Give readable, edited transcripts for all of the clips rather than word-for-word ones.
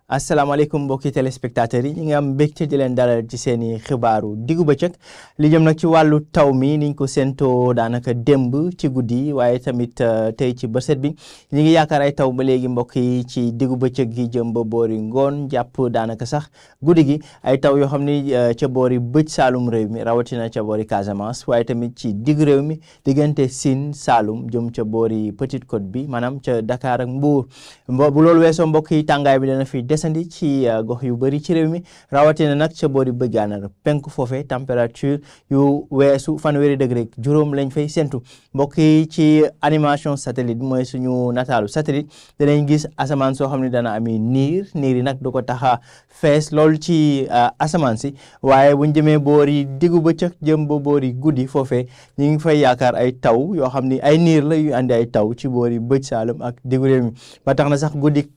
asalaamaaleykum mbokki téléspectateurs yi ñi ngi am mbégte di leen dalal ci seeni xibaaru diggu bëccëg li jëm nag ci wàllu taw mi niñ ko séentoo daanaka démb ci guddi waaye tamit tey ci bëset bi ñi ngi yaakaar ay taw ba léegi mbokk yi ci diggu bëccëg gi jëm ba boori ngoon jàpp daanaka sax guddi gi ay taw yoo xam ni ca boori bëj Saalum réew mi rawatina ca boori Casamance waaye tamit ci digg réew mi diggante Sine Saalum jëm ca boori Petite Côte bi maanaam ca Dakar ak Mbour bu loolu weesoo mbokk yi tàngaay bi dana fi desandi ci gox yu bëri ci réew mi rawatina nag ca boori bëj gànnaar penku foofee température yu weesu fanweeri degré juróom lañ fay séntu mbokk yi ci animation satellite mooy suñu nataalu satellite danañ gis asamaan soo xam ne dana ami niir yi nag du ko taxa fees loolu ci asamaan si waaye buñ jëmee boori diggu bëccëg jëm ba boori guddi foofee ñu ngi fay yaakaar ay taw yoo xam ni ay niir la yu andi ay taw ci boori bëj Saalum ak diggu réew mi ba tax na sax guddi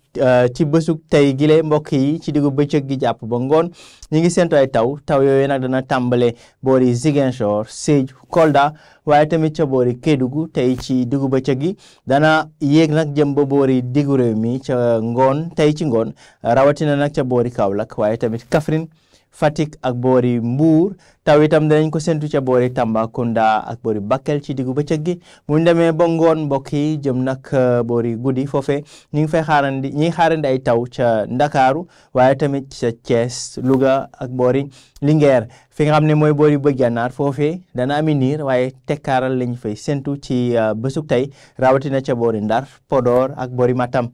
ci bésug tey gile mbokk yi ci diggu bëccëg gi jàpp ba ngoon ñu ngi séntu ay taw yooyu nag dana tàmbale boori Ziguinchor Sédhiou Kolda waaye tamit ca boori Kédougou tey ci diggu bëccëg gi dana yéeg nag jëm ba boori diggu réew mi ca ngoon tey ci ngoon rawatina nag ca boori Kaolack waaye tamit Kaffrine Fatick ak boori Mbour taw itam danañ ko séntu ca boori Tambacounda ak boori Bakel ci diggu bëccëg gi mu demee ba ngoon mbokk yi jëm nag boori guddi foofee ñu ngi fay xaarandi ay taw ca Ndakaaru waaye tamit ca Thiès Louga ak boori Linguère fi nga xam ne mooy boori bëj gànnaar foofee dana ami niir waaye tekkaaral lañ fay séntu ci bésug tey rawatina ca boori Ndar Podor ak boori Matam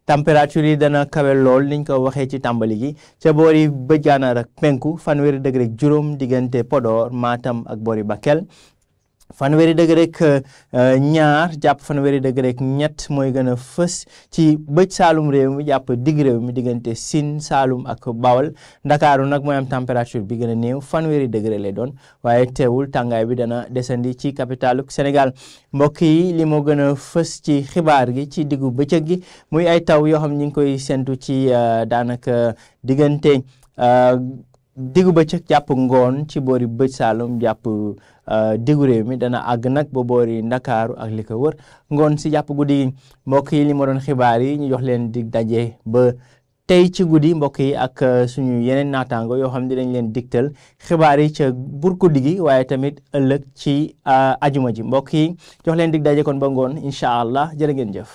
température yi dana kawe lool niñ ko waxee ci tàmbali gi ca boori bëj gànnaar ak penku fanweeri degré juróom diggante Podor Matam ak boori Bakel fanweeri degré ñaar jàpp fanweeri degré ñett mooy gën a fës ci bëj Saalum réew mi jàpp digg réew mi diggante Sine Saalum ak Bawol Ndakaaru nag mooy am température bi gën a néew fanweeri degré lay doon waaye teewul tàngaay bi dana desandi ci capitalu Sénégal mbokk yi li moo gën a fës ci xibaar gi ci diggu bëccëg gi muy ay taw yoo xam ñu ngi koy séntu ci daanaka diggante diggu bëccëg jàpp ngoon ci boori bëj Saalum jàpp diggu réew mi dana àgg nag ba boori Ndakaaru ak li ko wër ngoon si jàpp guddi gi mbokk yi li ma doon xibaar yi ñu jox leen dig daje ba tey ci guddi mbokk yi ak suñu yeneen naataango yoo xam ne dañ leen digtal xibaar yi ca bur guddi gi waaye tamit ëllëg ci ajuma ji mbokk yi jox leen dig daje kon ba ngoon incha allah jërë ngeen jëf.